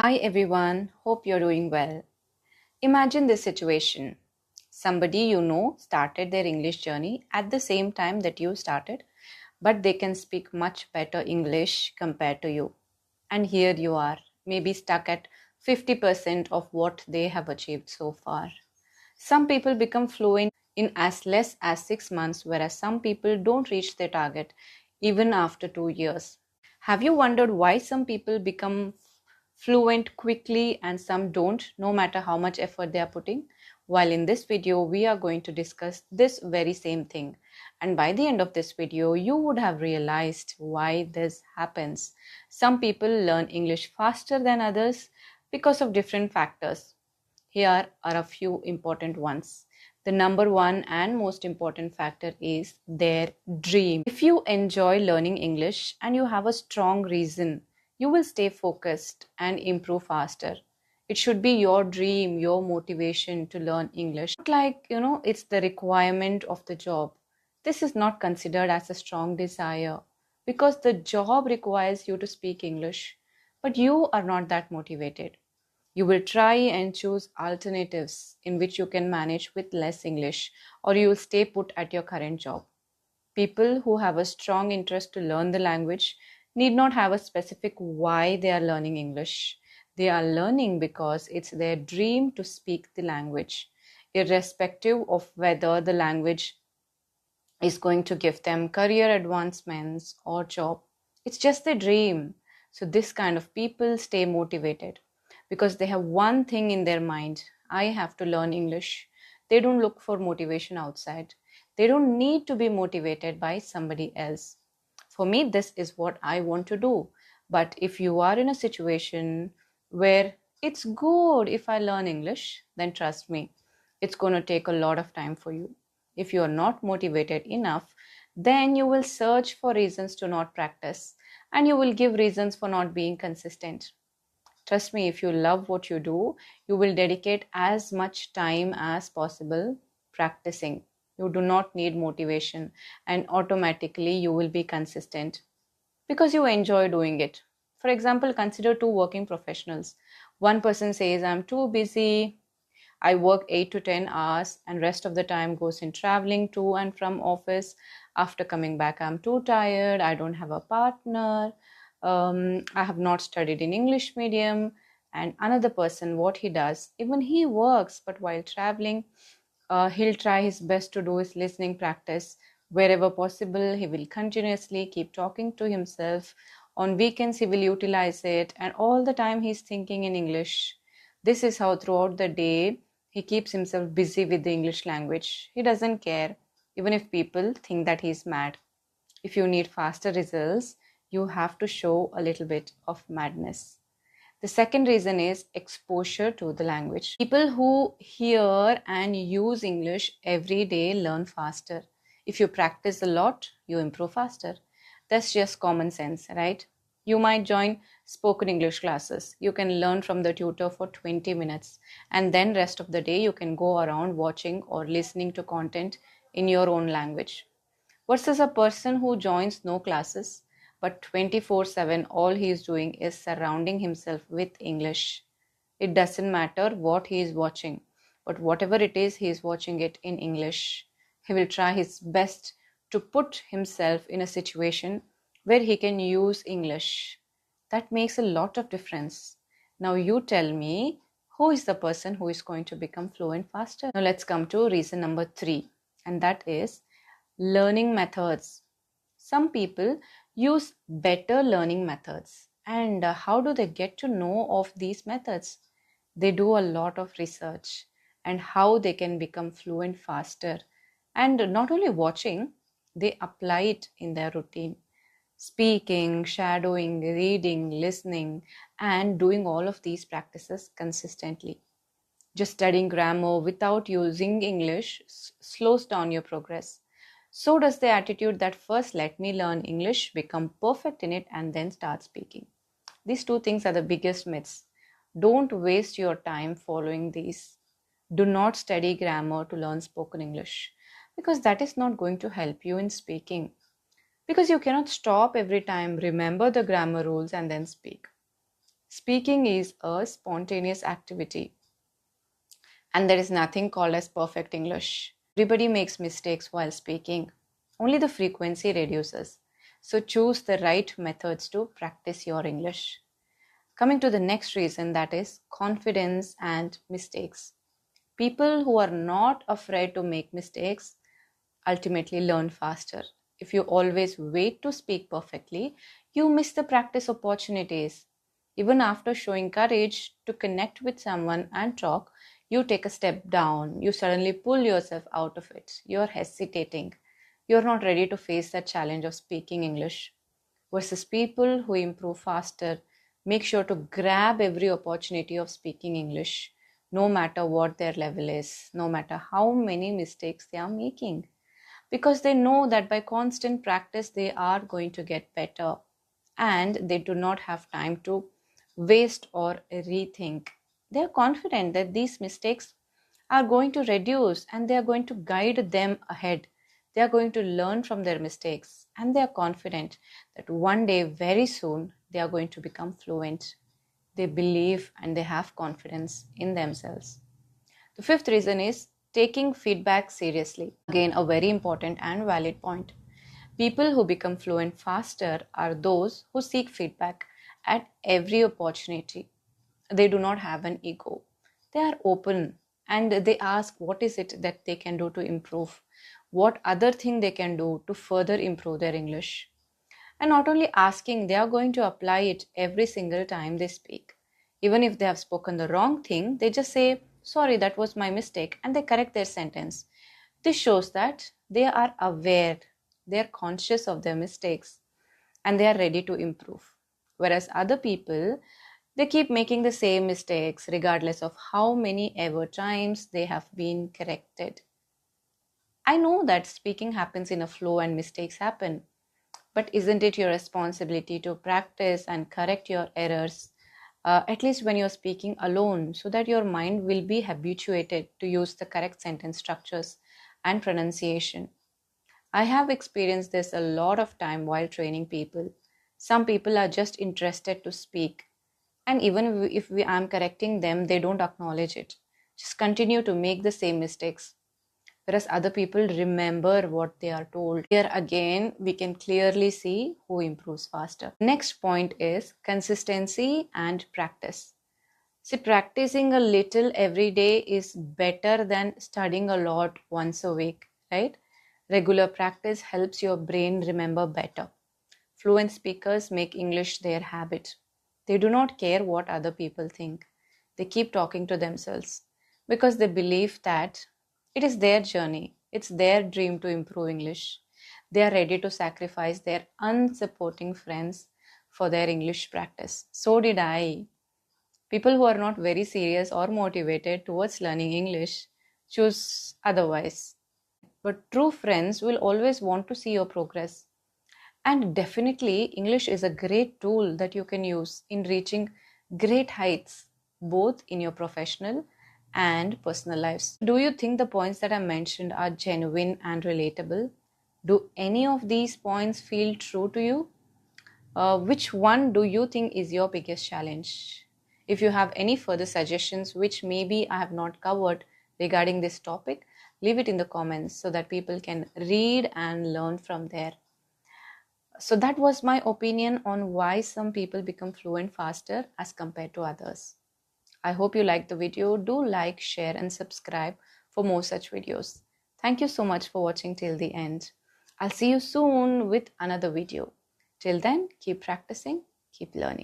Hi everyone, hope you're doing well. Imagine this situation. Somebody you know started their English journey at the same time that you started, but they can speak much better English compared to you. And here you are, maybe stuck at 50% of what they have achieved so far. Some people become fluent in as less as 6 months, whereas some people don't reach their target even after 2 years. Have you wondered why some people become fluent quickly and some don't, no matter how much effort they are putting? While in this video, we are going to discuss this very same thing. And by the end of this video, you would have realized why this happens. Some people learn English faster than others because of different factors. Here are a few important ones. The number one and most important factor is their dream. If you enjoy learning English and you have a strong reason, you will stay focused and improve faster. It should be your dream, your motivation to learn English. Not like, it's the requirement of the job. This is not considered as a strong desire because the job requires you to speak English, but you are not that motivated. You will try and choose alternatives in which you can manage with less English, or you will stay put at your current job. People who have a strong interest to learn the language need not have a specific why they are learning English. They are learning because it's their dream to speak the language, irrespective of whether the language is going to give them career advancements or job. It's just their dream. So this kind of people stay motivated because they have one thing in their mind: I have to learn English. They don't look for motivation outside. They don't need to be motivated by somebody else. For me, this is what I want to do. But if you are in a situation where it's good if I learn English, then trust me, it's going to take a lot of time for you. If you are not motivated enough, then you will search for reasons to not practice and you will give reasons for not being consistent. Trust me, if you love what you do, you will dedicate as much time as possible practicing. You do not need motivation, and automatically you will be consistent because you enjoy doing it. For example, consider two working professionals. One person says, I'm too busy, I work 8 to 10 hours and rest of the time goes in traveling to and from office. After coming back, I'm too tired, I don't have a partner, I have not studied in English medium. And another person, what he does, even he works, but while traveling, he'll try his best to do his listening practice. Wherever possible, he will continuously keep talking to himself. On weekends, he will utilize it, and all the time he's thinking in English. This is how throughout the day he keeps himself busy with the English language. He doesn't care, even if people think that he's mad. If you need faster results, you have to show a little bit of madness. The second reason is exposure to the language. People who hear and use English every day learn faster. If you practice a lot, you improve faster. That's just common sense, right? You might join spoken English classes. You can learn from the tutor for 20 minutes, and then rest of the day you can go around watching or listening to content in your own language. Versus a person who joins no classes, but 24/7 all he is doing is surrounding himself with English. It doesn't matter what he is watching, but whatever it is, he is watching it in English. He will try his best to put himself in a situation where he can use English. That makes a lot of difference. Now you tell me, who is the person who is going to become fluent faster? Now let's come to reason number 3, and that is learning methods. Some people use better learning methods. And how do they get to know of these methods? They do a lot of research and how they can become fluent faster. And not only watching, they apply it in their routine. Speaking, shadowing, reading, listening, and doing all of these practices consistently. Just studying grammar without using English slows down your progress. So does the attitude that first let me learn English, become perfect in it, and then start speaking. These two things are the biggest myths. Don't waste your time following these. Do not study grammar to learn spoken English because that is not going to help you in speaking. Because you cannot stop every time, remember the grammar rules, and then speak. Speaking is a spontaneous activity, and there is nothing called as perfect English. Everybody makes mistakes while speaking. Only the frequency reduces. So choose the right methods to practice your English. Coming to the next reason, that is confidence and mistakes. People who are not afraid to make mistakes ultimately learn faster. If you always wait to speak perfectly, you miss the practice opportunities. Even after showing courage to connect with someone and talk, you take a step down. You suddenly pull yourself out of it. You're hesitating. You're not ready to face that challenge of speaking English. Versus people who improve faster, make sure to grab every opportunity of speaking English, no matter what their level is, no matter how many mistakes they are making, because they know that by constant practice they are going to get better, and they do not have time to waste or rethink. They are confident that these mistakes are going to reduce and they are going to guide them ahead. They are going to learn from their mistakes, and they are confident that one day, very soon, they are going to become fluent. They believe and they have confidence in themselves. The fifth reason is taking feedback seriously. Again, a very important and valid point. People who become fluent faster are those who seek feedback at every opportunity. They do not have an ego. They are open and they ask what is it that they can do to improve, what other thing they can do to further improve their English. And not only asking, they are going to apply it every single time they speak. Even if they have spoken the wrong thing, they just say, sorry, that was my mistake, and they correct their sentence. This shows that they are aware, they are conscious of their mistakes, and they are ready to improve. Whereas other people, they keep making the same mistakes regardless of how many ever times they have been corrected. I know that speaking happens in a flow and mistakes happen. But isn't it your responsibility to practice and correct your errors, at least when you're speaking alone, so that your mind will be habituated to use the correct sentence structures and pronunciation? I have experienced this a lot of time while training people. Some people are just interested to speak, and even if I'm correcting them, they don't acknowledge it. Just continue to make the same mistakes, whereas other people remember what they are told. Here again, we can clearly see who improves faster. Next point is consistency and practice. See, practicing a little every day is better than studying a lot once a week, right? Regular practice helps your brain remember better. Fluent speakers make English their habit. They do not care what other people think. They keep talking to themselves because they believe that it is their journey, it's their dream to improve English. They are ready to sacrifice their unsupporting friends for their English practice. So did I. People who are not very serious or motivated towards learning English choose otherwise. But true friends will always want to see your progress. And definitely, English is a great tool that you can use in reaching great heights, both in your professional and personal lives. Do you think the points that I mentioned are genuine and relatable? Do any of these points feel true to you? Which one do you think is your biggest challenge? If you have any further suggestions which maybe I have not covered regarding this topic, leave it in the comments so that people can read and learn from there. So that was my opinion on why some people become fluent faster as compared to others. I hope you liked the video. Do like, share and subscribe for more such videos. Thank you so much for watching till the end. I'll see you soon with another video. Till then, keep practicing, keep learning.